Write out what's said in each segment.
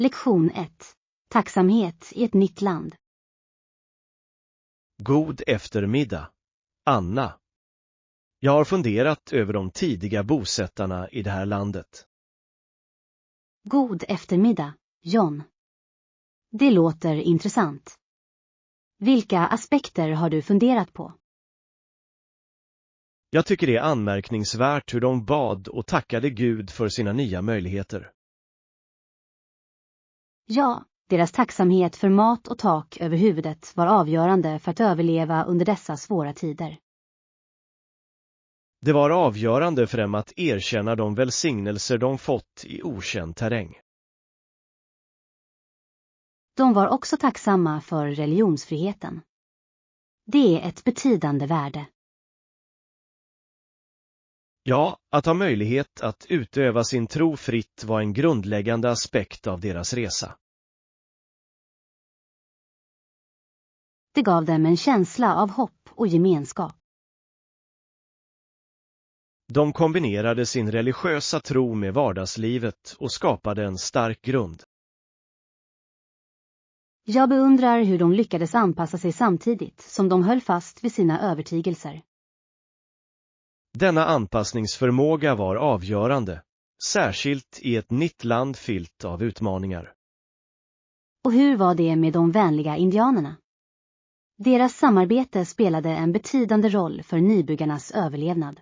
Lektion 1. Tacksamhet i ett nytt land. God eftermiddag, Anna. Jag har funderat över de tidiga bosättarna i det här landet. God eftermiddag, John. Det låter intressant. Vilka aspekter har du funderat på? Jag tycker det är anmärkningsvärt hur de bad och tackade Gud för sina nya möjligheter. Ja, deras tacksamhet för mat och tak över huvudet var avgörande för att överleva under dessa svåra tider. Det var avgörande för dem att erkänna de välsignelser de fått i okänd terräng. De var också tacksamma för religionsfriheten. Det är ett betydande värde. Ja, att ha möjlighet att utöva sin tro fritt var en grundläggande aspekt av deras resa. Det gav dem en känsla av hopp och gemenskap. De kombinerade sin religiösa tro med vardagslivet och skapade en stark grund. Jag beundrar hur de lyckades anpassa sig samtidigt som de höll fast vid sina övertygelser. Denna anpassningsförmåga var avgörande, särskilt i ett nytt land fyllt av utmaningar. Och hur var det med de vänliga indianerna? Deras samarbete spelade en betydande roll för nybyggarnas överlevnad.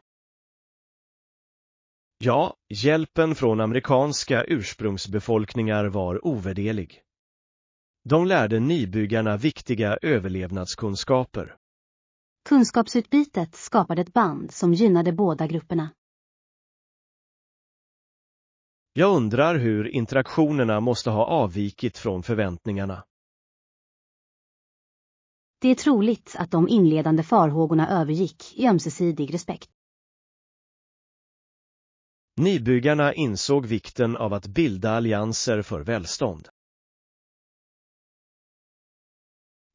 Ja, hjälpen från amerikanska ursprungsbefolkningar var ovärderlig. De lärde nybyggarna viktiga överlevnadskunskaper. Kunskapsutbytet skapade ett band som gynnade båda grupperna. Jag undrar hur interaktionerna måste ha avvikit från förväntningarna. Det är troligt att de inledande farhågorna övergick i ömsesidig respekt. Nybyggarna insåg vikten av att bilda allianser för välstånd.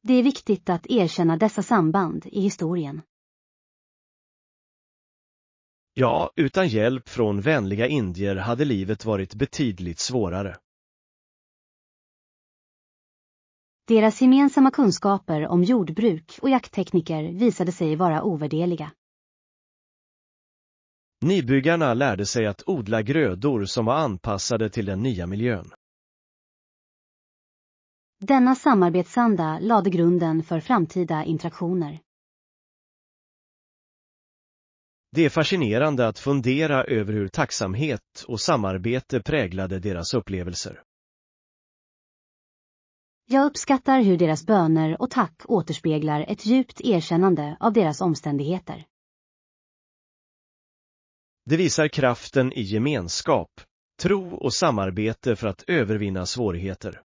Det är viktigt att erkänna dessa samband i historien. Ja, utan hjälp från vänliga indier hade livet varit betydligt svårare. Deras gemensamma kunskaper om jordbruk och jakttekniker visade sig vara ovärderliga. Nybyggarna lärde sig att odla grödor som var anpassade till den nya miljön. Denna samarbetsanda lade grunden för framtida interaktioner. Det är fascinerande att fundera över hur tacksamhet och samarbete präglade deras upplevelser. Jag uppskattar hur deras böner och tack återspeglar ett djupt erkännande av deras omständigheter. Det visar kraften i gemenskap, tro och samarbete för att övervinna svårigheter.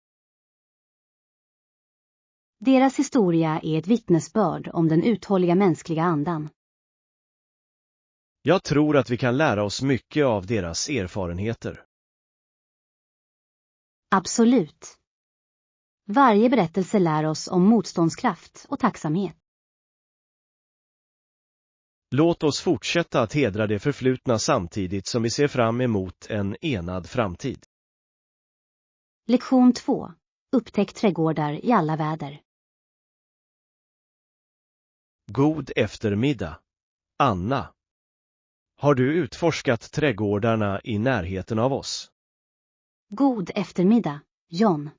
Deras historia är ett vittnesbörd om den uthålliga mänskliga andan. Jag tror att vi kan lära oss mycket av deras erfarenheter. Absolut. Varje berättelse lär oss om motståndskraft och tacksamhet. Låt oss fortsätta att hedra det förflutna samtidigt som vi ser fram emot en enad framtid. Lektion 2. Upptäck trädgårdar i alla väder. God eftermiddag, Anna. Har du utforskat trädgårdarna i närheten av oss? God eftermiddag, John.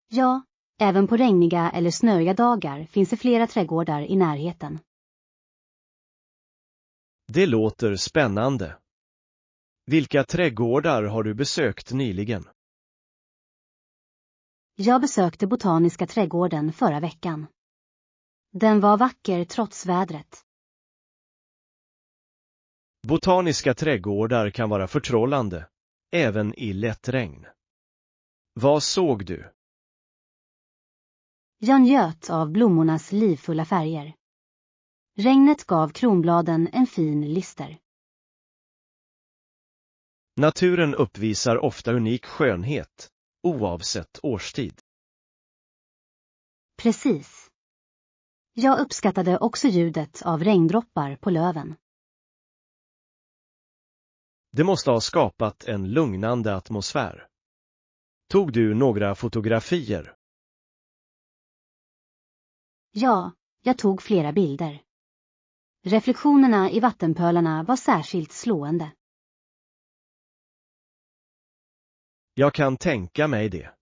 Ja, även på regniga eller snöiga dagar finns det flera trädgårdar i närheten. Det låter spännande. Vilka trädgårdar har du besökt nyligen? Jag besökte Botaniska trädgården förra veckan. Den var vacker trots vädret. Botaniska trädgårdar kan vara förtrollande, även i lätt regn. Vad såg du? Jag njöt av blommornas livfulla färger. Regnet gav kronbladen en fin lyster. Naturen uppvisar ofta unik skönhet, oavsett årstid. Precis. Jag uppskattade också ljudet av regndroppar på löven. Det måste ha skapat en lugnande atmosfär. Tog du några fotografier? Ja, jag tog flera bilder. Reflektionerna i vattenpölarna var särskilt slående. Jag kan tänka mig det.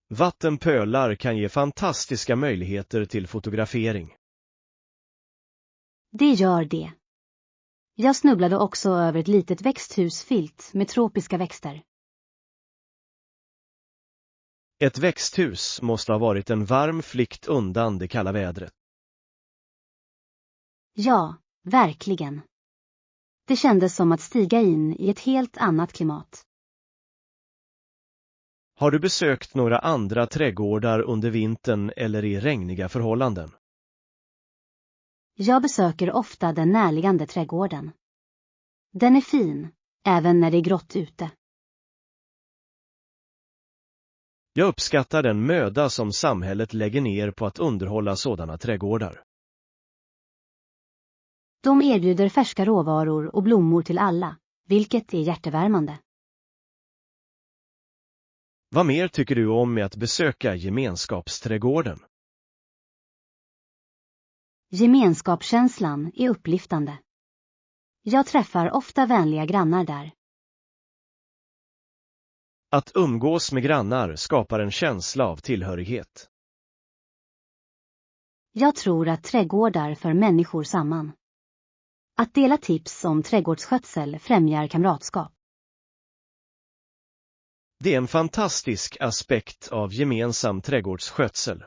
Vattenpölar kan ge fantastiska möjligheter till fotografering. Det gör det. Jag snubblade också över ett litet växthus fyllt med tropiska växter. Ett växthus måste ha varit en varm flykt undan det kalla vädret. Ja, verkligen. Det kändes som att stiga in i ett helt annat klimat. Har du besökt några andra trädgårdar under vintern eller i regniga förhållanden? Jag besöker ofta den närliggande trädgården. Den är fin, även när det är grått ute. Jag uppskattar den möda som samhället lägger ner på att underhålla sådana trädgårdar. De erbjuder färska råvaror och blommor till alla, vilket är hjärtevärmande. Vad mer tycker du om med att besöka gemenskapsträdgården? Gemenskapskänslan är upplyftande. Jag träffar ofta vänliga grannar där. Att umgås med grannar skapar en känsla av tillhörighet. Jag tror att trädgårdar för människor samman. Att dela tips om trädgårdsskötsel främjar kamratskap. Det är en fantastisk aspekt av gemensam trädgårdsskötsel.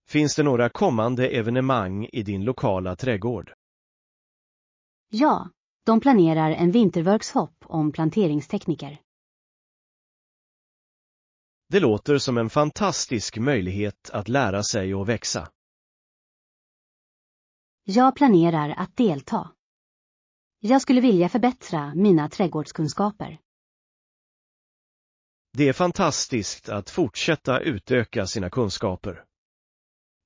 Finns det några kommande evenemang i din lokala trädgård? Ja, de planerar en vinterworkshop om planteringstekniker. Det låter som en fantastisk möjlighet att lära sig och växa. Jag planerar att delta. Jag skulle vilja förbättra mina trädgårdskunskaper. Det är fantastiskt att fortsätta utöka sina kunskaper.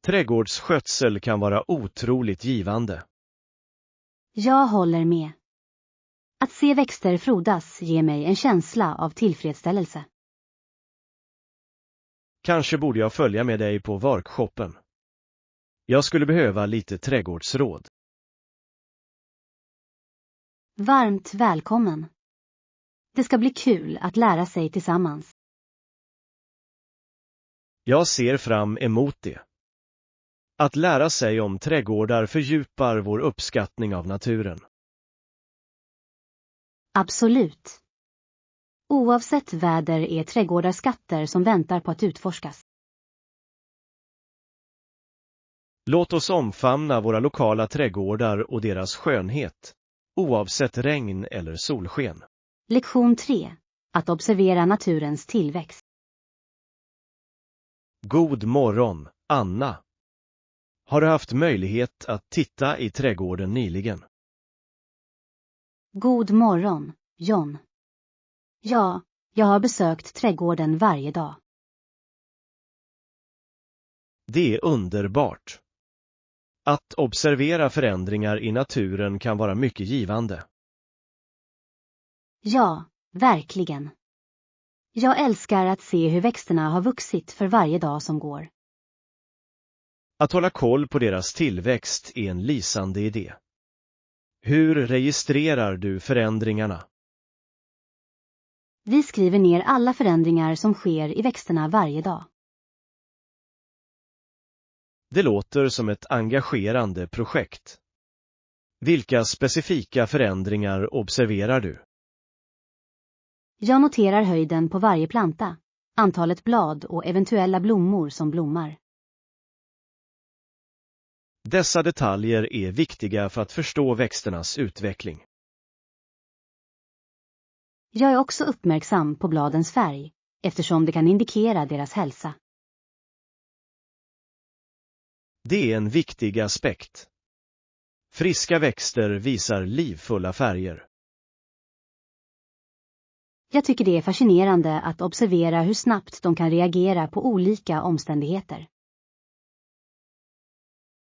Trädgårdsskötsel kan vara otroligt givande. Jag håller med. Att se växter frodas ger mig en känsla av tillfredsställelse. Kanske borde jag följa med dig på workshopen. Jag skulle behöva lite trädgårdsråd. Varmt välkommen. Det ska bli kul att lära sig tillsammans. Jag ser fram emot det. Att lära sig om trädgårdar fördjupar vår uppskattning av naturen. Absolut. Oavsett väder är trädgårdar skatter som väntar på att utforskas. Låt oss omfamna våra lokala trädgårdar och deras skönhet, oavsett regn eller solsken. Lektion 3. Att observera naturens tillväxt. God morgon, Anna. Har du haft möjlighet att titta i trädgården nyligen? God morgon, John. Ja, jag har besökt trädgården varje dag. Det är underbart. Att observera förändringar i naturen kan vara mycket givande. Ja, verkligen. Jag älskar att se hur växterna har vuxit för varje dag som går. Att hålla koll på deras tillväxt är en lysande idé. Hur registrerar du förändringarna? Vi skriver ner alla förändringar som sker i växterna varje dag. Det låter som ett engagerande projekt. Vilka specifika förändringar observerar du? Jag noterar höjden på varje planta, antalet blad och eventuella blommor som blommar. Dessa detaljer är viktiga för att förstå växternas utveckling. Jag är också uppmärksam på bladens färg, eftersom det kan indikera deras hälsa. Det är en viktig aspekt. Friska växter visar livfulla färger. Jag tycker det är fascinerande att observera hur snabbt de kan reagera på olika omständigheter.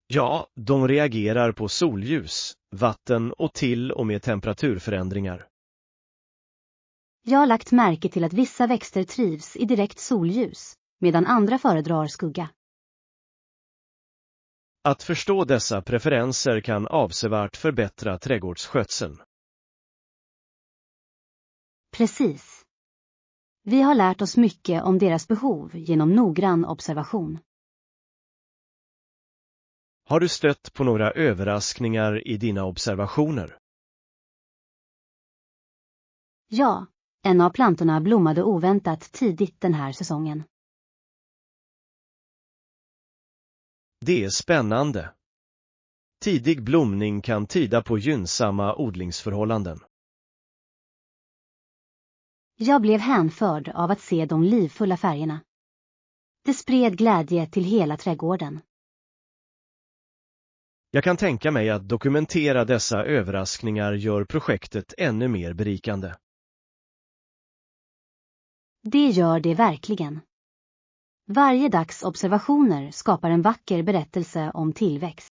Ja, de reagerar på solljus, vatten och till och med temperaturförändringar. Jag har lagt märke till att vissa växter trivs i direkt solljus, medan andra föredrar skugga. Att förstå dessa preferenser kan avsevärt förbättra trädgårdsskötseln. Precis. Vi har lärt oss mycket om deras behov genom noggrann observation. Har du stött på några överraskningar i dina observationer? Ja, en av plantorna blommade oväntat tidigt den här säsongen. Det är spännande. Tidig blomning kan tyda på gynnsamma odlingsförhållanden. Jag blev hänförd av att se de livfulla färgerna. Det spred glädje till hela trädgården. Jag kan tänka mig att dokumentera dessa överraskningar gör projektet ännu mer berikande. Det gör det verkligen. Varje dags observationer skapar en vacker berättelse om tillväxt.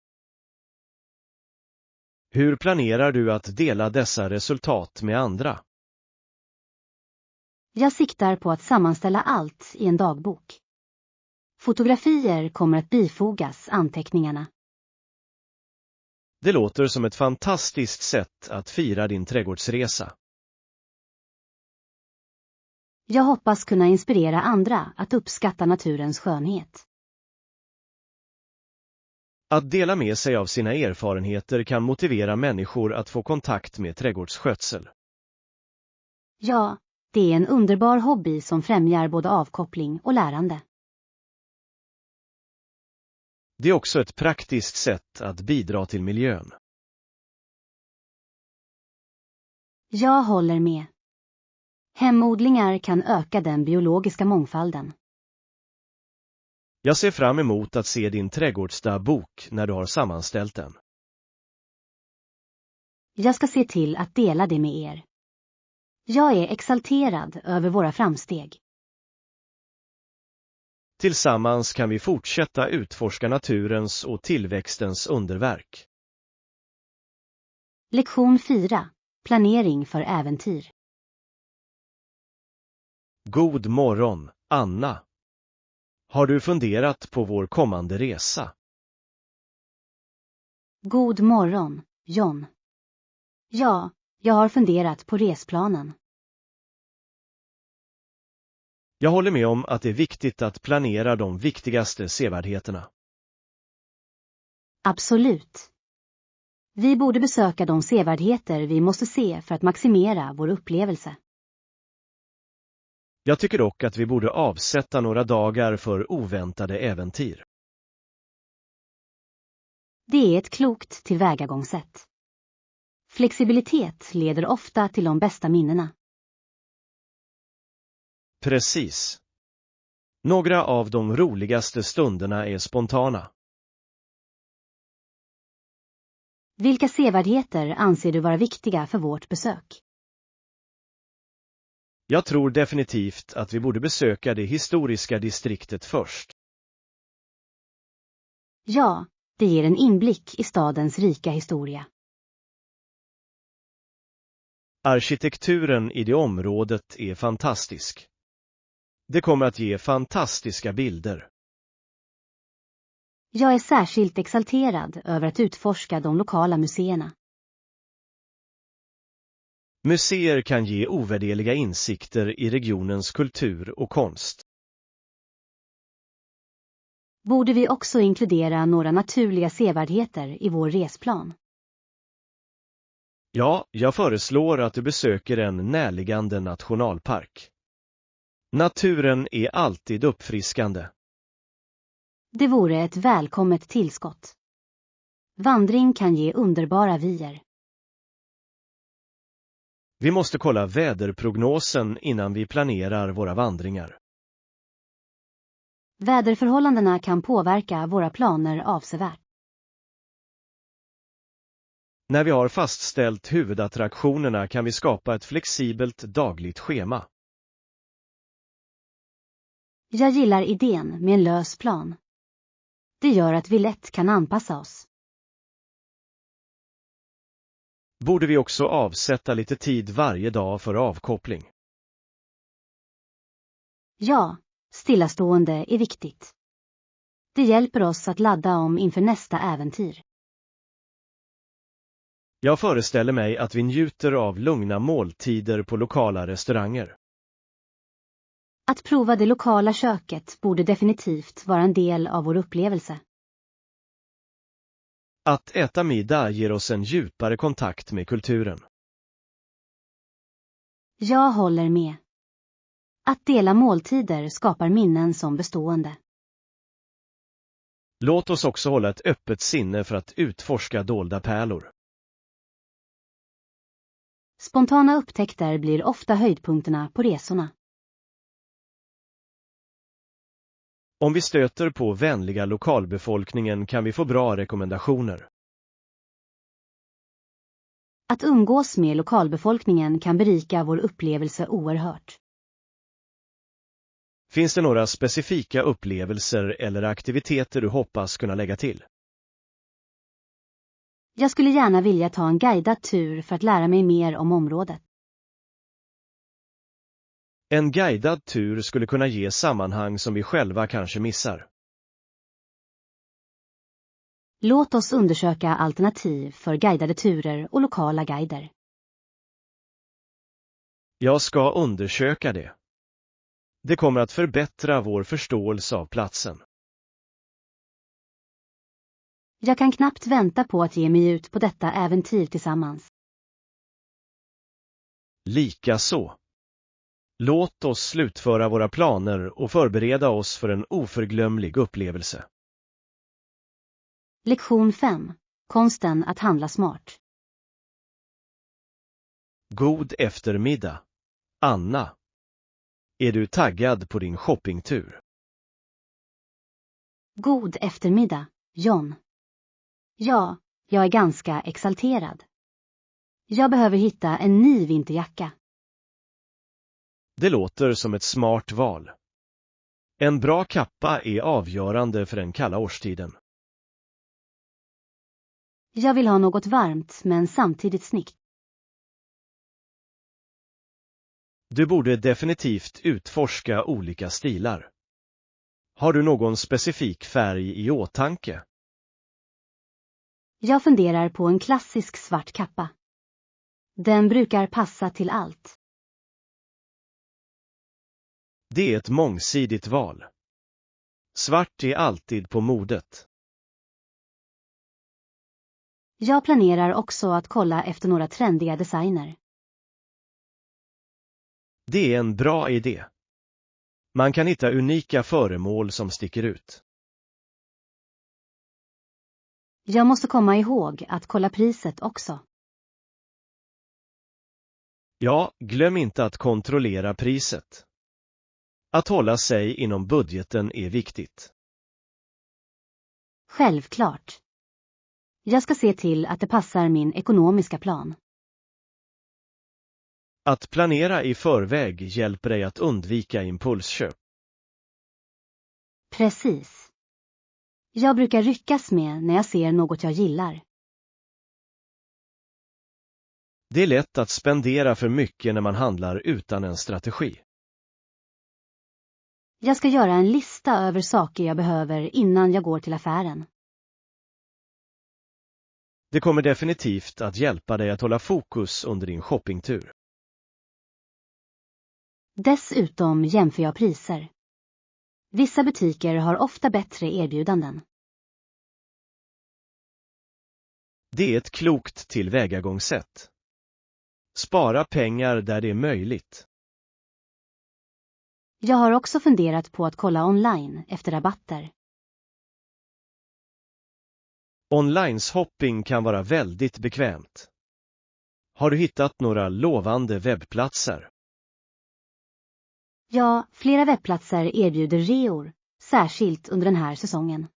Hur planerar du att dela dessa resultat med andra? Jag siktar på att sammanställa allt i en dagbok. Fotografier kommer att bifogas anteckningarna. Det låter som ett fantastiskt sätt att fira din trädgårdsresa. Jag hoppas kunna inspirera andra att uppskatta naturens skönhet. Att dela med sig av sina erfarenheter kan motivera människor att få kontakt med trädgårdsskötsel. Ja, det är en underbar hobby som främjar både avkoppling och lärande. Det är också ett praktiskt sätt att bidra till miljön. Jag håller med. Hemodlingar kan öka den biologiska mångfalden. Jag ser fram emot att se din trädgårdsdagbok när du har sammanställt den. Jag ska se till att dela det med er. Jag är exalterad över våra framsteg. Tillsammans kan vi fortsätta utforska naturens och tillväxtens underverk. Lektion 4. Planering för äventyr. God morgon, Anna. Har du funderat på vår kommande resa? God morgon, John. Ja, jag har funderat på resplanen. Jag håller med om att det är viktigt att planera de viktigaste sevärdheterna. Absolut. Vi borde besöka de sevärdheter vi måste se för att maximera vår upplevelse. Jag tycker dock att vi borde avsätta några dagar för oväntade äventyr. Det är ett klokt tillvägagångssätt. Flexibilitet leder ofta till de bästa minnena. Precis. Några av de roligaste stunderna är spontana. Vilka sevärdheter anser du vara viktiga för vårt besök? Jag tror definitivt att vi borde besöka det historiska distriktet först. Ja, det ger en inblick i stadens rika historia. Arkitekturen i det området är fantastisk. Det kommer att ge fantastiska bilder. Jag är särskilt exalterad över att utforska de lokala museerna. Museer kan ge ovärderliga insikter i regionens kultur och konst. Borde vi också inkludera några naturliga sevärdheter i vår resplan? Ja, jag föreslår att du besöker en närliggande nationalpark. Naturen är alltid uppfriskande. Det vore ett välkommet tillskott. Vandring kan ge underbara vyer. Vi måste kolla väderprognosen innan vi planerar våra vandringar. Väderförhållandena kan påverka våra planer avsevärt. När vi har fastställt huvudattraktionerna kan vi skapa ett flexibelt dagligt schema. Jag gillar idén med en lös plan. Det gör att vi lätt kan anpassa oss. Borde vi också avsätta lite tid varje dag för avkoppling? Ja, stillastående är viktigt. Det hjälper oss att ladda om inför nästa äventyr. Jag föreställer mig att vi njuter av lugna måltider på lokala restauranger. Att prova det lokala köket borde definitivt vara en del av vår upplevelse. Att äta middag ger oss en djupare kontakt med kulturen. Jag håller med. Att dela måltider skapar minnen som bestående. Låt oss också hålla ett öppet sinne för att utforska dolda pärlor. Spontana upptäckter blir ofta höjdpunkterna på resorna. Om vi stöter på vänliga lokalbefolkningen kan vi få bra rekommendationer. Att umgås med lokalbefolkningen kan berika vår upplevelse oerhört. Finns det några specifika upplevelser eller aktiviteter du hoppas kunna lägga till? Jag skulle gärna vilja ta en guidad tur för att lära mig mer om området. En guidad tur skulle kunna ge sammanhang som vi själva kanske missar. Låt oss undersöka alternativ för guidade turer och lokala guider. Jag ska undersöka det. Det kommer att förbättra vår förståelse av platsen. Jag kan knappt vänta på att ge mig ut på detta äventyr tillsammans. Likaså. Låt oss slutföra våra planer och förbereda oss för en oförglömlig upplevelse. Lektion 5. Konsten att handla smart. God eftermiddag. Anna. Är du taggad på din shoppingtur? God eftermiddag, John. Ja, jag är ganska exalterad. Jag behöver hitta en ny vinterjacka. Det låter som ett smart val. En bra kappa är avgörande för den kalla årstiden. Jag vill ha något varmt men samtidigt snyggt. Du borde definitivt utforska olika stilar. Har du någon specifik färg i åtanke? Jag funderar på en klassisk svart kappa. Den brukar passa till allt. Det är ett mångsidigt val. Svart är alltid på modet. Jag planerar också att kolla efter några trendiga designer. Det är en bra idé. Man kan hitta unika föremål som sticker ut. Jag måste komma ihåg att kolla priset också. Ja, glöm inte att kontrollera priset. Att hålla sig inom budgeten är viktigt. Självklart. Jag ska se till att det passar min ekonomiska plan. Att planera i förväg hjälper dig att undvika impulsköp. Precis. Jag brukar ryckas med när jag ser något jag gillar. Det är lätt att spendera för mycket när man handlar utan en strategi. Jag ska göra en lista över saker jag behöver innan jag går till affären. Det kommer definitivt att hjälpa dig att hålla fokus under din shoppingtur. Dessutom jämför jag priser. Vissa butiker har ofta bättre erbjudanden. Det är ett klokt tillvägagångssätt. Spara pengar där det är möjligt. Jag har också funderat på att kolla online efter rabatter. Online-shopping kan vara väldigt bekvämt. Har du hittat några lovande webbplatser? Ja, flera webbplatser erbjuder reor, särskilt under den här säsongen.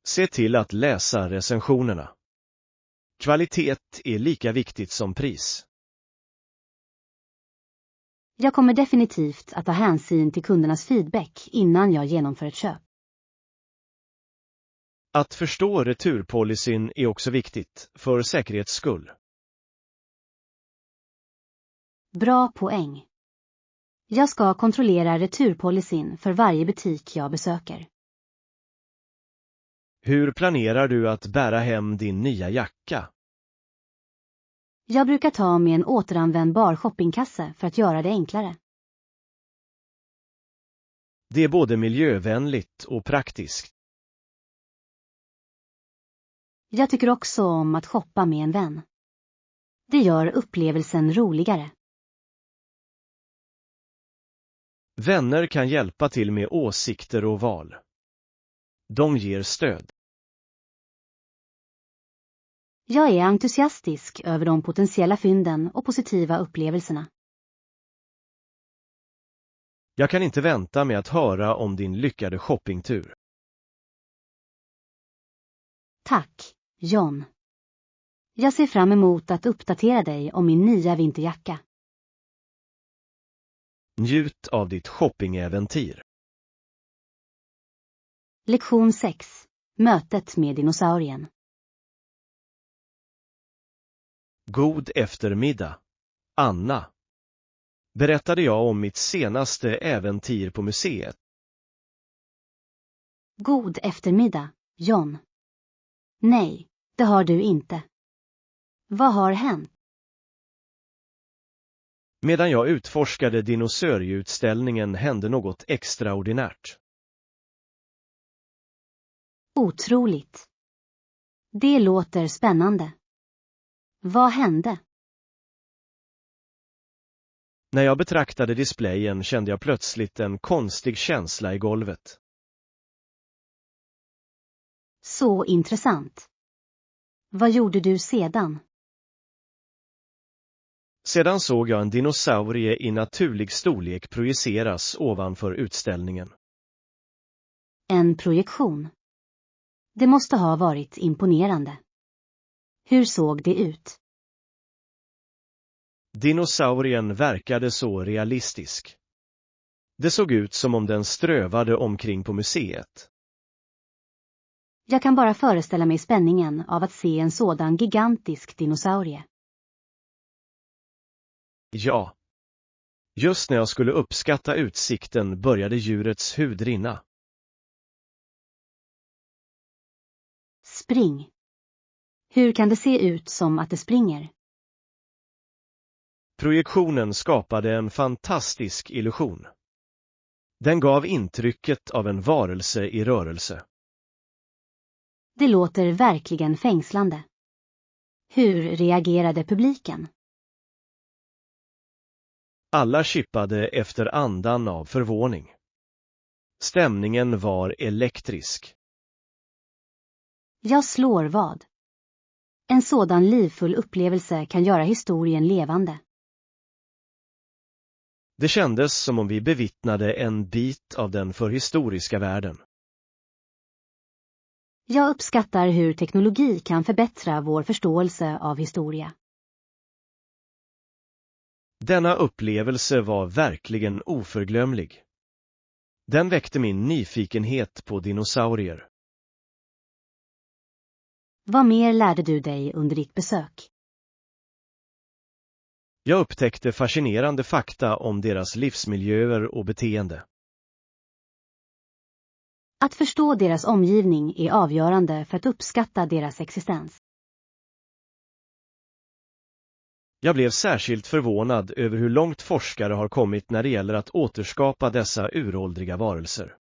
Se till att läsa recensionerna. Kvalitet är lika viktigt som pris. Jag kommer definitivt att ta hänsyn till kundernas feedback innan jag genomför ett köp. Att förstå returpolicyn är också viktigt, för säkerhets skull. Bra poäng. Jag ska kontrollera returpolicyn för varje butik jag besöker. Hur planerar du att bära hem din nya jacka? Jag brukar ta med en återanvändbar shoppingkasse för att göra det enklare. Det är både miljövänligt och praktiskt. Jag tycker också om att shoppa med en vän. Det gör upplevelsen roligare. Vänner kan hjälpa till med åsikter och val. De ger stöd. Jag är entusiastisk över de potentiella fynden och positiva upplevelserna. Jag kan inte vänta med att höra om din lyckade shoppingtur. Tack, John. Jag ser fram emot att uppdatera dig om min nya vinterjacka. Njut av ditt shoppingäventyr. Lektion 6. Mötet med dinosaurien. God eftermiddag, Anna. Berättade jag om mitt senaste äventyr på museet? God eftermiddag, John. Nej, det har du inte. Vad har hänt? Medan jag utforskade dinosaurieutställningen hände något extraordinärt. Otroligt. Det låter spännande. Vad hände? När jag betraktade displayen kände jag plötsligt en konstig känsla i golvet. Så intressant. Vad gjorde du sedan? Sedan såg jag en dinosaurie i naturlig storlek projiceras ovanför utställningen. En projektion. Det måste ha varit imponerande. Hur såg det ut? Dinosaurien verkade så realistisk. Det såg ut som om den strövade omkring på museet. Jag kan bara föreställa mig spänningen av att se en sådan gigantisk dinosaurie. Ja. Just när jag skulle uppskatta utsikten började djurets hud rinna. Spring. Hur kan det se ut som att det springer? Projektionen skapade en fantastisk illusion. Den gav intrycket av en varelse i rörelse. Det låter verkligen fängslande. Hur reagerade publiken? Alla kippade efter andan av förvåning. Stämningen var elektrisk. Jag slår vad. En sådan livfull upplevelse kan göra historien levande. Det kändes som om vi bevittnade en bit av den förhistoriska världen. Jag uppskattar hur teknologi kan förbättra vår förståelse av historia. Denna upplevelse var verkligen oförglömlig. Den väckte min nyfikenhet på dinosaurier. Vad mer lärde du dig under ditt besök? Jag upptäckte fascinerande fakta om deras livsmiljöer och beteende. Att förstå deras omgivning är avgörande för att uppskatta deras existens. Jag blev särskilt förvånad över hur långt forskare har kommit när det gäller att återskapa dessa uråldriga varelser.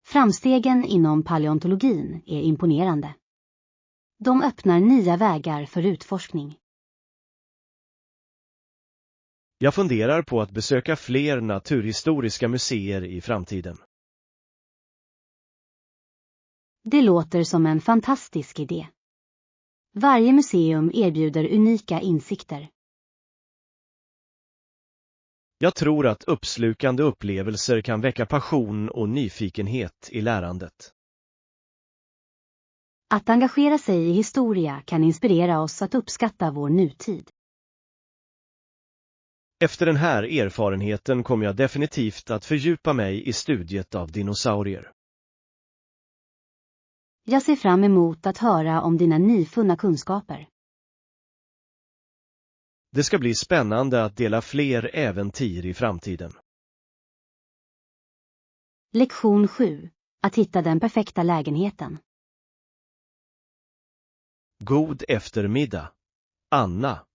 Framstegen inom paleontologin är imponerande. De öppnar nya vägar för utforskning. Jag funderar på att besöka fler naturhistoriska museer i framtiden. Det låter som en fantastisk idé. Varje museum erbjuder unika insikter. Jag tror att uppslukande upplevelser kan väcka passion och nyfikenhet i lärandet. Att engagera sig i historia kan inspirera oss att uppskatta vår nutid. Efter den här erfarenheten kommer jag definitivt att fördjupa mig i studiet av dinosaurier. Jag ser fram emot att höra om dina nyfunna kunskaper. Det ska bli spännande att dela fler äventyr i framtiden. Lektion 7. Att hitta den perfekta lägenheten. God eftermiddag. Anna.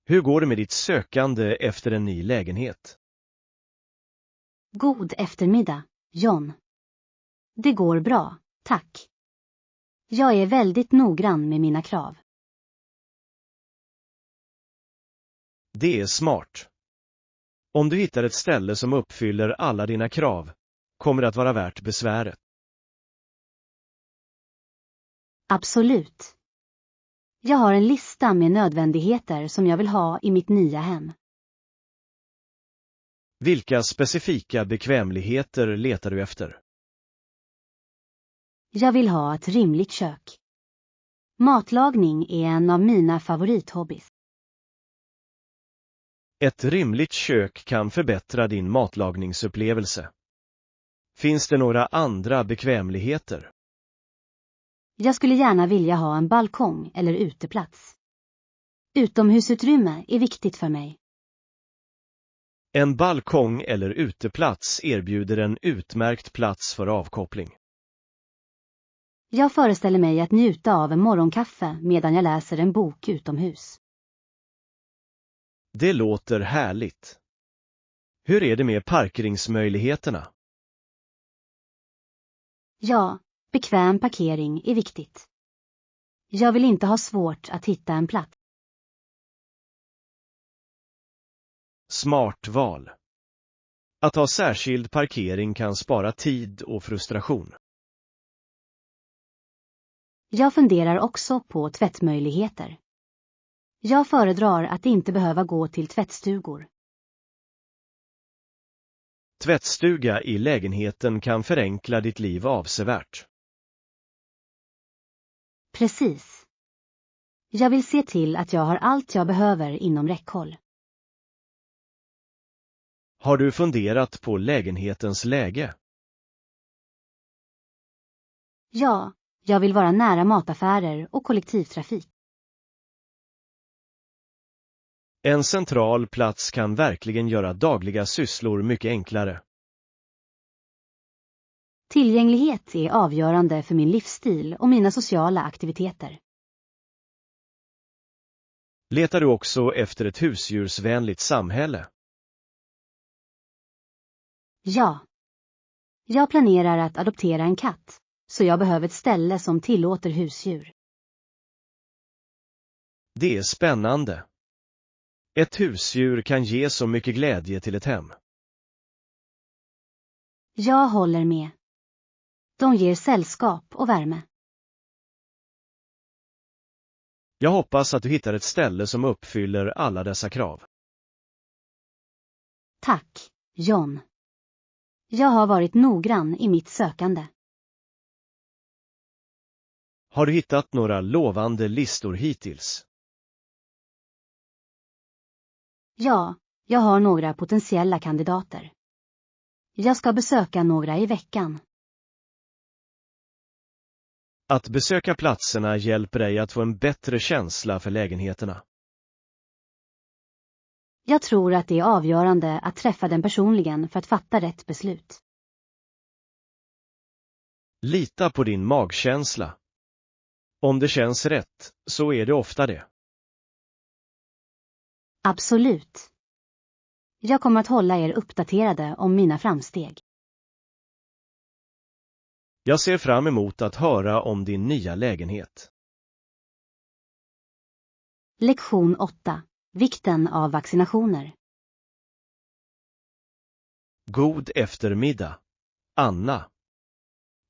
Hur går det med ditt sökande efter en ny lägenhet? God eftermiddag, John. Det går bra, tack. Jag är väldigt noggrann med mina krav. Det är smart. Om du hittar ett ställe som uppfyller alla dina krav, kommer det att vara värt besväret. Absolut. Jag har en lista med nödvändigheter som jag vill ha i mitt nya hem. Vilka specifika bekvämligheter letar du efter? Jag vill ha ett rimligt kök. Matlagning är en av mina favorithobbys. Ett rimligt kök kan förbättra din matlagningsupplevelse. Finns det några andra bekvämligheter? Jag skulle gärna vilja ha en balkong eller uteplats. Utomhusutrymme är viktigt för mig. En balkong eller uteplats erbjuder en utmärkt plats för avkoppling. Jag föreställer mig att njuta av en morgonkaffe medan jag läser en bok utomhus. Det låter härligt. Hur är det med parkeringsmöjligheterna? Ja, bekväm parkering är viktigt. Jag vill inte ha svårt att hitta en plats. Smart val. Att ha särskild parkering kan spara tid och frustration. Jag funderar också på tvättmöjligheter. Jag föredrar att inte behöva gå till tvättstugor. Tvättstuga i lägenheten kan förenkla ditt liv avsevärt. Precis. Jag vill se till att jag har allt jag behöver inom räckhåll. Har du funderat på lägenhetens läge? Ja, jag vill vara nära mataffärer och kollektivtrafik. En central plats kan verkligen göra dagliga sysslor mycket enklare. Tillgänglighet är avgörande för min livsstil och mina sociala aktiviteter. Letar du också efter ett husdjursvänligt samhälle? Ja. Jag planerar att adoptera en katt, så jag behöver ett ställe som tillåter husdjur. Det är spännande. Ett husdjur kan ge så mycket glädje till ett hem. Jag håller med. De ger sällskap och värme. Jag hoppas att du hittar ett ställe som uppfyller alla dessa krav. Tack, John. Jag har varit noggrann i mitt sökande. Har du hittat några lovande listor hittills? Ja, jag har några potentiella kandidater. Jag ska besöka några i veckan. Att besöka platserna hjälper dig att få en bättre känsla för lägenheterna. Jag tror att det är avgörande att träffa den personligen för att fatta rätt beslut. Lita på din magkänsla. Om det känns rätt, så är det ofta det. Absolut. Jag kommer att hålla er uppdaterade om mina framsteg. Jag ser fram emot att höra om din nya lägenhet. Lektion 8. Vikten av vaccinationer. God eftermiddag, Anna.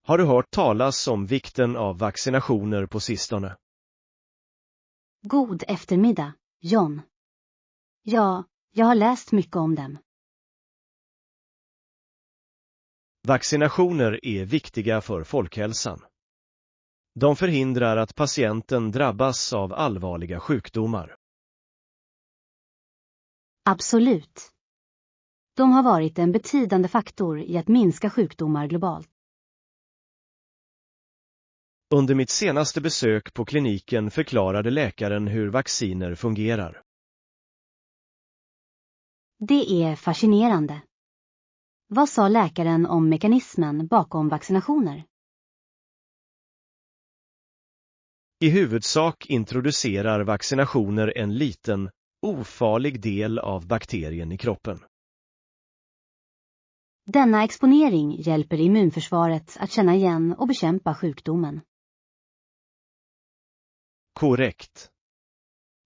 Har du hört talas om vikten av vaccinationer på sistone? God eftermiddag, John. Ja, jag har läst mycket om dem. Vaccinationer är viktiga för folkhälsan. De förhindrar att patienten drabbas av allvarliga sjukdomar. Absolut. De har varit en betydande faktor i att minska sjukdomar globalt. Under mitt senaste besök på kliniken förklarade läkaren hur vacciner fungerar. Det är fascinerande. Vad sa läkaren om mekanismen bakom vaccinationer? I huvudsak introducerar vaccinationer en liten, ofarlig del av bakterien i kroppen. Denna exponering hjälper immunförsvaret att känna igen och bekämpa sjukdomen. Korrekt.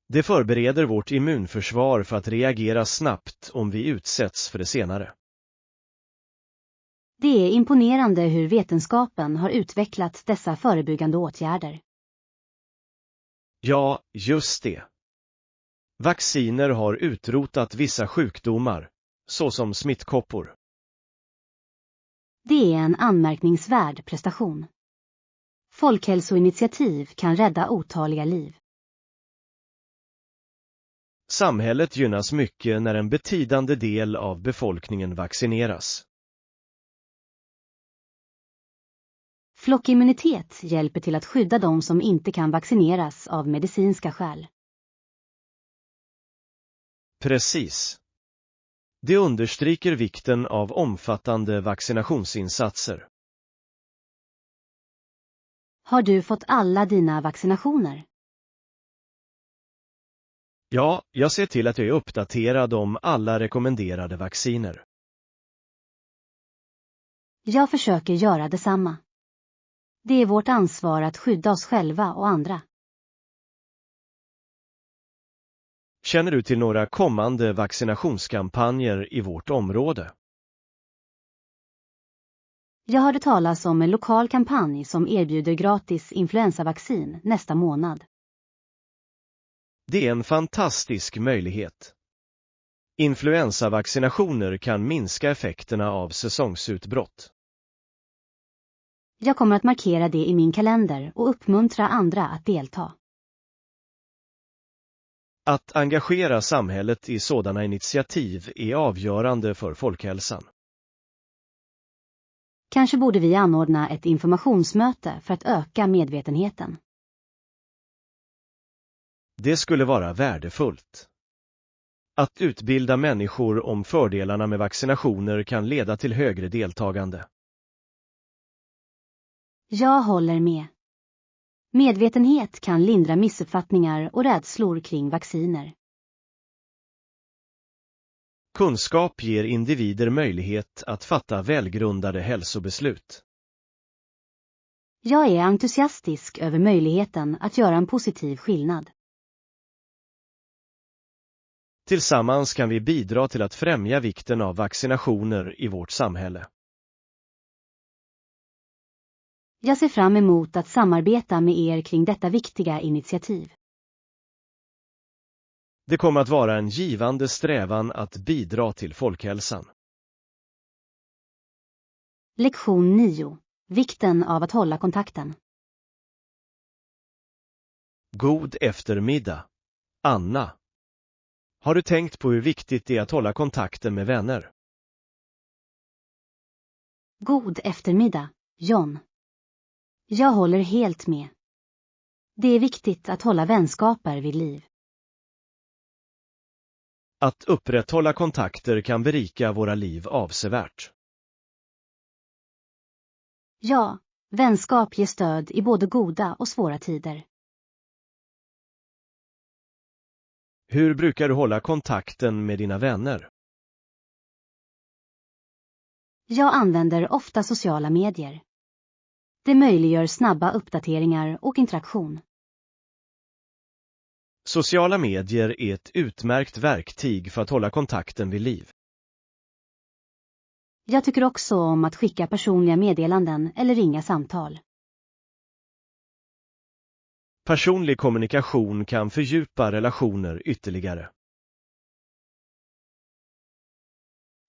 Det förbereder vårt immunförsvar för att reagera snabbt om vi utsätts för det senare. Det är imponerande hur vetenskapen har utvecklat dessa förebyggande åtgärder. Ja, just det. Vacciner har utrotat vissa sjukdomar, såsom smittkoppor. Det är en anmärkningsvärd prestation. Folkhälsoinitiativ kan rädda otaliga liv. Samhället gynnas mycket när en betydande del av befolkningen vaccineras. Flockimmunitet hjälper till att skydda de som inte kan vaccineras av medicinska skäl. Precis. Det understryker vikten av omfattande vaccinationsinsatser. Har du fått alla dina vaccinationer? Ja, jag ser till att jag är uppdaterad om alla rekommenderade vacciner. Jag försöker göra detsamma. Det är vårt ansvar att skydda oss själva och andra. Känner du till några kommande vaccinationskampanjer i vårt område? Jag hörde talas om en lokal kampanj som erbjuder gratis influensavaccin nästa månad. Det är en fantastisk möjlighet. Influensavaccinationer kan minska effekterna av säsongsutbrott. Jag kommer att markera det i min kalender och uppmuntra andra att delta. Att engagera samhället i sådana initiativ är avgörande för folkhälsan. Kanske borde vi anordna ett informationsmöte för att öka medvetenheten. Det skulle vara värdefullt. Att utbilda människor om fördelarna med vaccinationer kan leda till högre deltagande. Jag håller med. Medvetenhet kan lindra missuppfattningar och rädslor kring vacciner. Kunskap ger individer möjlighet att fatta välgrundade hälsobeslut. Jag är entusiastisk över möjligheten att göra en positiv skillnad. Tillsammans kan vi bidra till att främja vikten av vaccinationer i vårt samhälle. Jag ser fram emot att samarbeta med er kring detta viktiga initiativ. Det kommer att vara en givande strävan att bidra till folkhälsan. Lektion 9. Vikten av att hålla kontakten. God eftermiddag, Anna. Har du tänkt på hur viktigt det är att hålla kontakten med vänner? God eftermiddag, John. Jag håller helt med. Det är viktigt att hålla vänskaper vid liv. Att upprätthålla kontakter kan berika våra liv avsevärt. Ja, vänskap ger stöd i både goda och svåra tider. Hur brukar du hålla kontakten med dina vänner? Jag använder ofta sociala medier. Det möjliggör snabba uppdateringar och interaktion. Sociala medier är ett utmärkt verktyg för att hålla kontakten vid liv. Jag tycker också om att skicka personliga meddelanden eller ringa samtal. Personlig kommunikation kan fördjupa relationer ytterligare.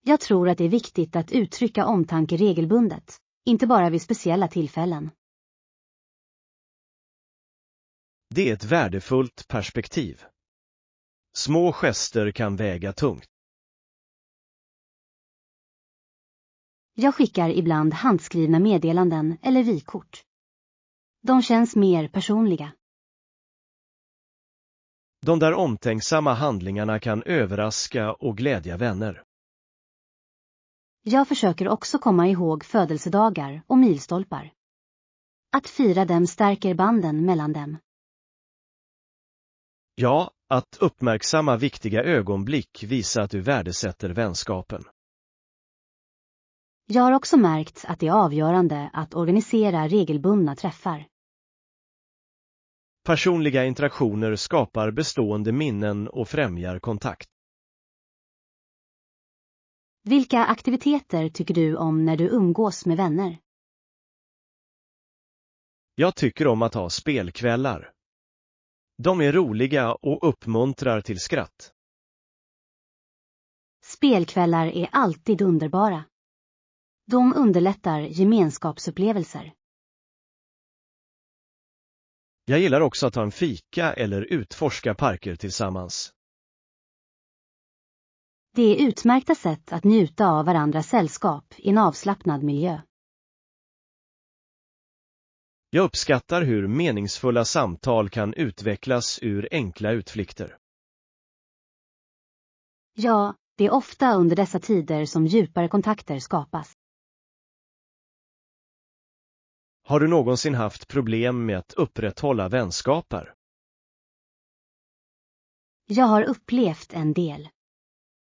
Jag tror att det är viktigt att uttrycka omtanke regelbundet, inte bara vid speciella tillfällen. Det är ett värdefullt perspektiv. Små gester kan väga tungt. Jag skickar ibland handskrivna meddelanden eller vykort. De känns mer personliga. De där omtänksamma handlingarna kan överraska och glädja vänner. Jag försöker också komma ihåg födelsedagar och milstolpar. Att fira dem stärker banden mellan dem. Ja, att uppmärksamma viktiga ögonblick visar att du värdesätter vänskapen. Jag har också märkt att det är avgörande att organisera regelbundna träffar. Personliga interaktioner skapar bestående minnen och främjar kontakt. Vilka aktiviteter tycker du om när du umgås med vänner? Jag tycker om att ha spelkvällar. De är roliga och uppmuntrar till skratt. Spelkvällar är alltid underbara. De underlättar gemenskapsupplevelser. Jag gillar också att ta en fika eller utforska parker tillsammans. Det är utmärkta sätt att njuta av varandras sällskap i en avslappnad miljö. Jag uppskattar hur meningsfulla samtal kan utvecklas ur enkla utflykter. Ja, det är ofta under dessa tider som djupare kontakter skapas. Har du någonsin haft problem med att upprätthålla vänskaper? Jag har upplevt en del.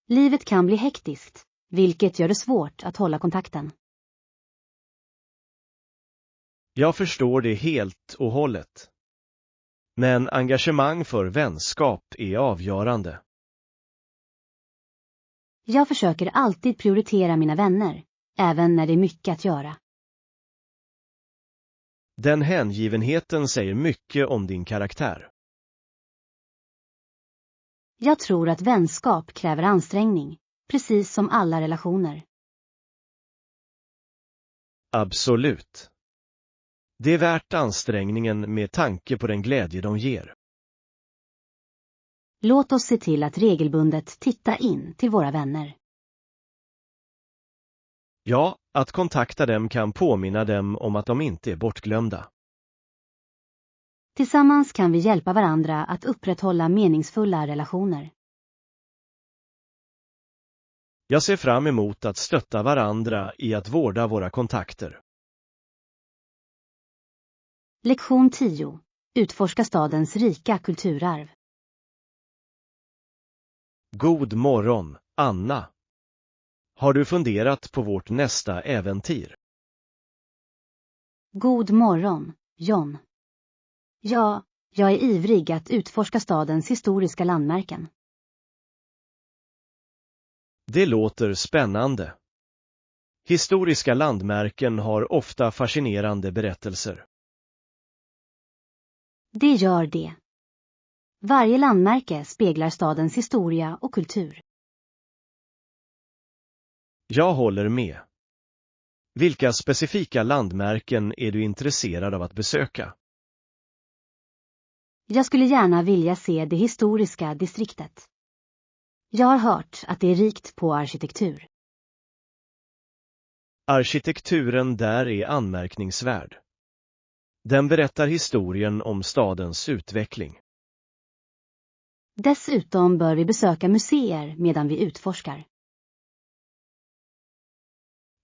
Livet kan bli hektiskt, vilket gör det svårt att hålla kontakten. Jag förstår det helt och hållet. Men engagemang för vänskap är avgörande. Jag försöker alltid prioritera mina vänner, även när det är mycket att göra. Den hängivenheten säger mycket om din karaktär. Jag tror att vänskap kräver ansträngning, precis som alla relationer. Absolut. Det är värt ansträngningen med tanke på den glädje de ger. Låt oss se till att regelbundet titta in till våra vänner. Ja, att kontakta dem kan påminna dem om att de inte är bortglömda. Tillsammans kan vi hjälpa varandra att upprätthålla meningsfulla relationer. Jag ser fram emot att stötta varandra i att vårda våra kontakter. Lektion 10. Utforska stadens rika kulturarv. God morgon, Anna. Har du funderat på vårt nästa äventyr? God morgon, John. Ja, jag är ivrig att utforska stadens historiska landmärken. Det låter spännande. Historiska landmärken har ofta fascinerande berättelser. Det gör det. Varje landmärke speglar stadens historia och kultur. Jag håller med. Vilka specifika landmärken är du intresserad av att besöka? Jag skulle gärna vilja se det historiska distriktet. Jag har hört att det är rikt på arkitektur. Arkitekturen där är anmärkningsvärd. Den berättar historien om stadens utveckling. Dessutom bör vi besöka museer medan vi utforskar.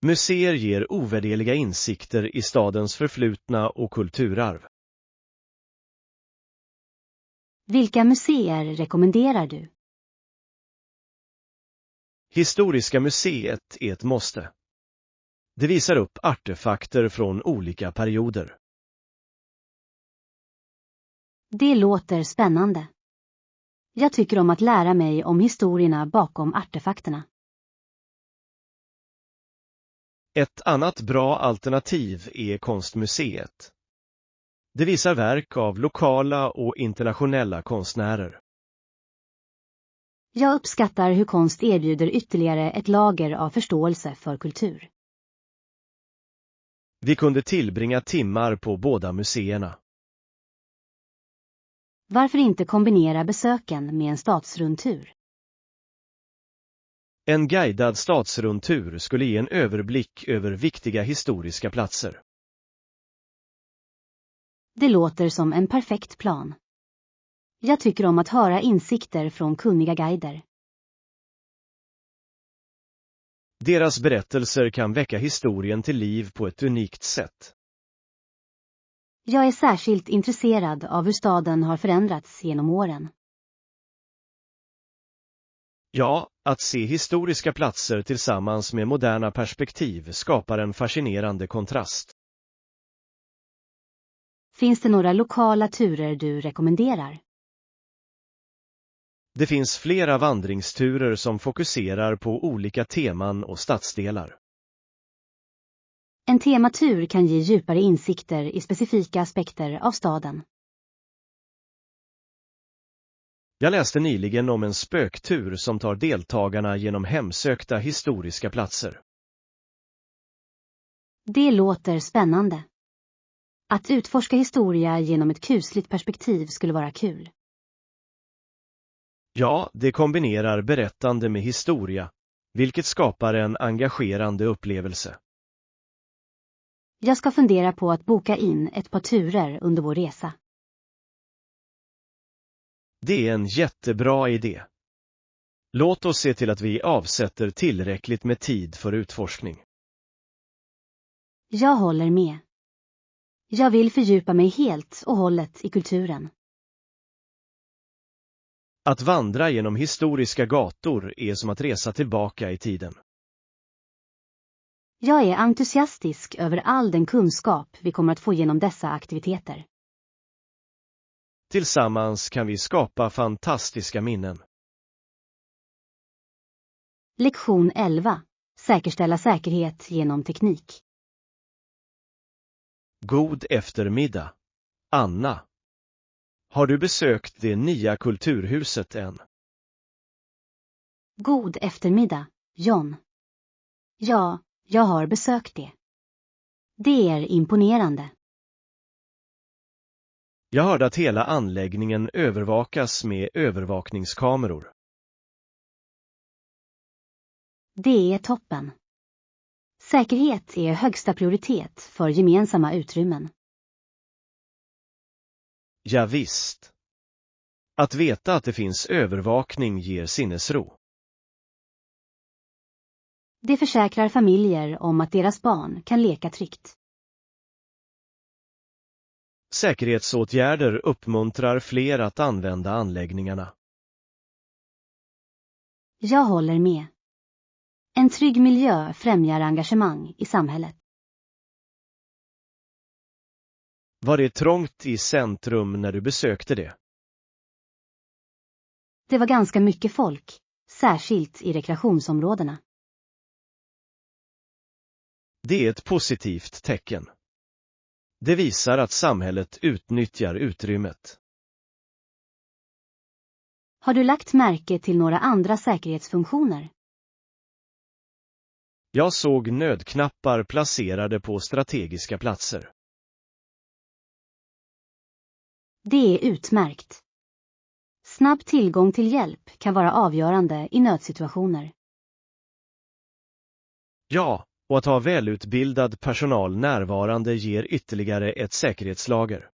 Museer ger ovärderliga insikter i stadens förflutna och kulturarv. Vilka museer rekommenderar du? Historiska museet är ett måste. Det visar upp artefakter från olika perioder. Det låter spännande. Jag tycker om att lära mig om historierna bakom artefakterna. Ett annat bra alternativ är konstmuseet. Det visar verk av lokala och internationella konstnärer. Jag uppskattar hur konst erbjuder ytterligare ett lager av förståelse för kultur. Vi kunde tillbringa timmar på båda museerna. Varför inte kombinera besöken med en stadsrundtur? En guidad stadsrundtur skulle ge en överblick över viktiga historiska platser. Det låter som en perfekt plan. Jag tycker om att höra insikter från kunniga guider. Deras berättelser kan väcka historien till liv på ett unikt sätt. Jag är särskilt intresserad av hur staden har förändrats genom åren. Ja, att se historiska platser tillsammans med moderna perspektiv skapar en fascinerande kontrast. Finns det några lokala turer du rekommenderar? Det finns flera vandringsturer som fokuserar på olika teman och stadsdelar. En tematur kan ge djupare insikter i specifika aspekter av staden. Jag läste nyligen om en spöktur som tar deltagarna genom hemsökta historiska platser. Det låter spännande. Att utforska historia genom ett kusligt perspektiv skulle vara kul. Ja, det kombinerar berättande med historia, vilket skapar en engagerande upplevelse. Jag ska fundera på att boka in ett par turer under vår resa. Det är en jättebra idé. Låt oss se till att vi avsätter tillräckligt med tid för utforskning. Jag håller med. Jag vill fördjupa mig helt och hållet i kulturen. Att vandra genom historiska gator är som att resa tillbaka i tiden. Jag är entusiastisk över all den kunskap vi kommer att få genom dessa aktiviteter. Tillsammans kan vi skapa fantastiska minnen. Lektion 11. Säkerställa säkerhet genom teknik. God eftermiddag, Anna. Har du besökt det nya kulturhuset än? God eftermiddag, John. Ja, jag har besökt det. Det är imponerande. Jag hörde att hela anläggningen övervakas med övervakningskameror. Det är toppen. Säkerhet är högsta prioritet för gemensamma utrymmen. Ja, visst. Att veta att det finns övervakning ger sinnesro. Det försäkrar familjer om att deras barn kan leka tryggt. Säkerhetsåtgärder uppmuntrar fler att använda anläggningarna. Jag håller med. En trygg miljö främjar engagemang i samhället. Var det trångt i centrum när du besökte det? Det var ganska mycket folk, särskilt i rekreationsområdena. Det är ett positivt tecken. Det visar att samhället utnyttjar utrymmet. Har du lagt märke till några andra säkerhetsfunktioner? Jag såg nödknappar placerade på strategiska platser. Det är utmärkt. Snabb tillgång till hjälp kan vara avgörande i nödsituationer. Ja, och att ha välutbildad personal närvarande ger ytterligare ett säkerhetslager.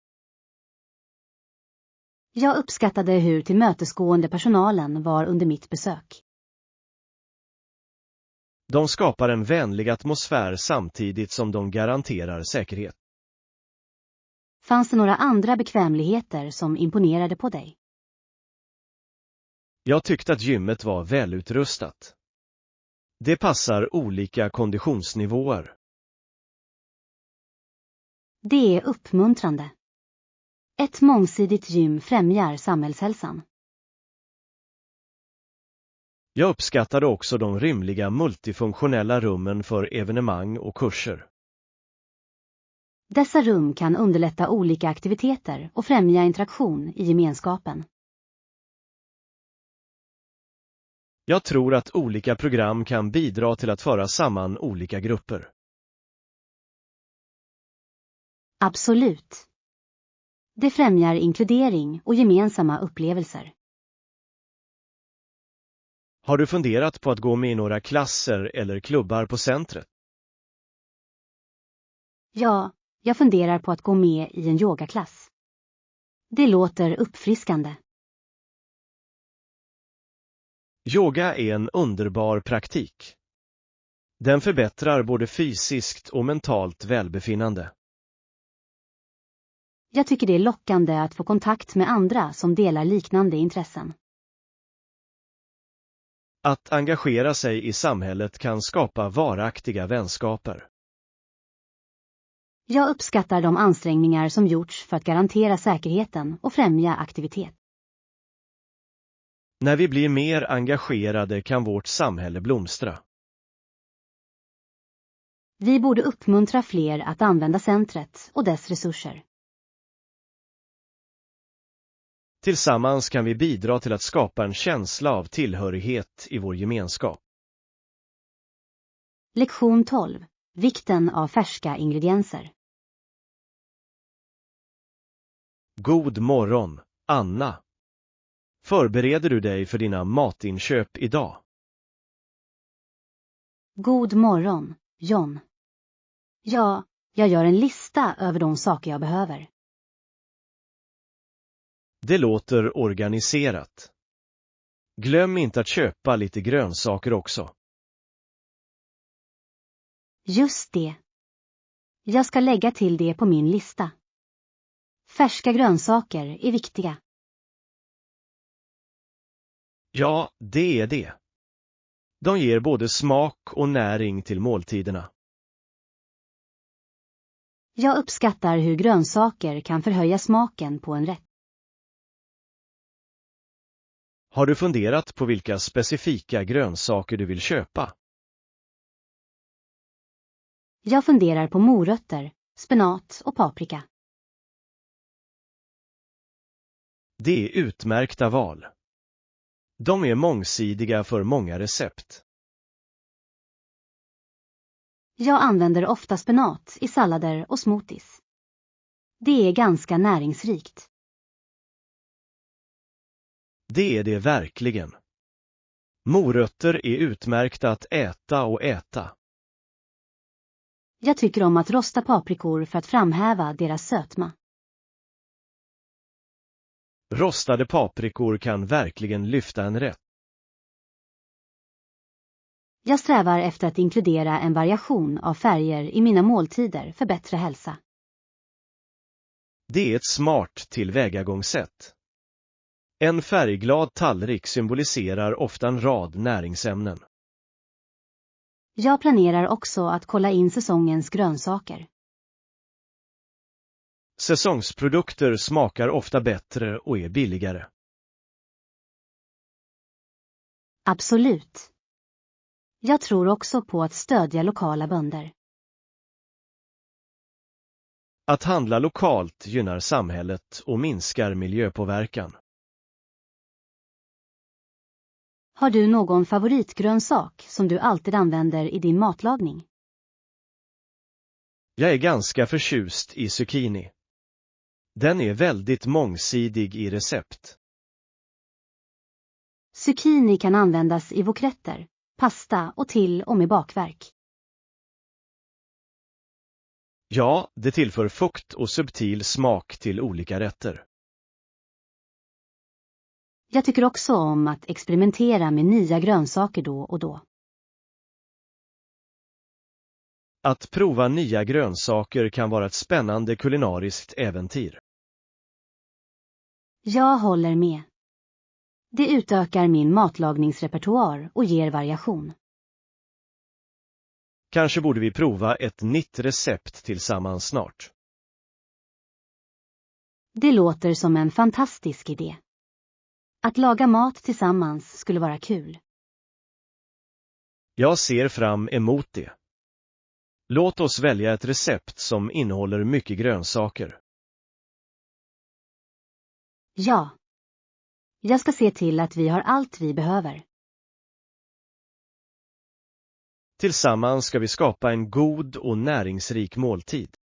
Jag uppskattade hur tillmötesgående personalen var under mitt besök. De skapar en vänlig atmosfär samtidigt som de garanterar säkerhet. Fanns det några andra bekvämligheter som imponerade på dig? Jag tyckte att gymmet var välutrustat. Det passar olika konditionsnivåer. Det är uppmuntrande. Ett mångsidigt gym främjar samhällshälsan. Jag uppskattade också de rymliga multifunktionella rummen för evenemang och kurser. Dessa rum kan underlätta olika aktiviteter och främja interaktion i gemenskapen. Jag tror att olika program kan bidra till att föra samman olika grupper. Absolut. Det främjar inkludering och gemensamma upplevelser. Har du funderat på att gå med i några klasser eller klubbar på centret? Ja, jag funderar på att gå med i en yogaklass. Det låter uppfriskande. Yoga är en underbar praktik. Den förbättrar både fysiskt och mentalt välbefinnande. Jag tycker det är lockande att få kontakt med andra som delar liknande intressen. Att engagera sig i samhället kan skapa varaktiga vänskaper. Jag uppskattar de ansträngningar som gjorts för att garantera säkerheten och främja aktivitet. När vi blir mer engagerade kan vårt samhälle blomstra. Vi borde uppmuntra fler att använda centret och dess resurser. Tillsammans kan vi bidra till att skapa en känsla av tillhörighet i vår gemenskap. Lektion 12. Vikten av färska ingredienser. God morgon, Anna. Förbereder du dig för dina matinköp idag? God morgon, John. Ja, jag gör en lista över de saker jag behöver. Det låter organiserat. Glöm inte att köpa lite grönsaker också. Just det. Jag ska lägga till det på min lista. Färska grönsaker är viktiga. Ja, det är det. De ger både smak och näring till måltiderna. Jag uppskattar hur grönsaker kan förhöja smaken på en rätt. Har du funderat på vilka specifika grönsaker du vill köpa? Jag funderar på morötter, spenat och paprika. Det är utmärkta val. De är mångsidiga för många recept. Jag använder ofta spenat i sallader och smoothies. Det är ganska näringsrikt. Det är det verkligen. Morötter är utmärkta att äta och äta. Jag tycker om att rosta paprikor för att framhäva deras sötma. Rostade paprikor kan verkligen lyfta en rätt. Jag strävar efter att inkludera en variation av färger i mina måltider för bättre hälsa. Det är ett smart tillvägagångssätt. En färgglad tallrik symboliserar ofta en rad näringsämnen. Jag planerar också att kolla in säsongens grönsaker. Säsongsprodukter smakar ofta bättre och är billigare. Absolut. Jag tror också på att stödja lokala bönder. Att handla lokalt gynnar samhället och minskar miljöpåverkan. Har du någon favoritgrönsak som du alltid använder i din matlagning? Jag är ganska förtjust i zucchini. Den är väldigt mångsidig i recept. Zucchini kan användas i vokretter, pasta och till och med bakverk. Ja, det tillför fukt och subtil smak till olika rätter. Jag tycker också om att experimentera med nya grönsaker då och då. Att prova nya grönsaker kan vara ett spännande kulinariskt äventyr. Jag håller med. Det utökar min matlagningsrepertoar och ger variation. Kanske borde vi prova ett nytt recept tillsammans snart. Det låter som en fantastisk idé. Att laga mat tillsammans skulle vara kul. Jag ser fram emot det. Låt oss välja ett recept som innehåller mycket grönsaker. Ja. Jag ska se till att vi har allt vi behöver. Tillsammans ska vi skapa en god och näringsrik måltid.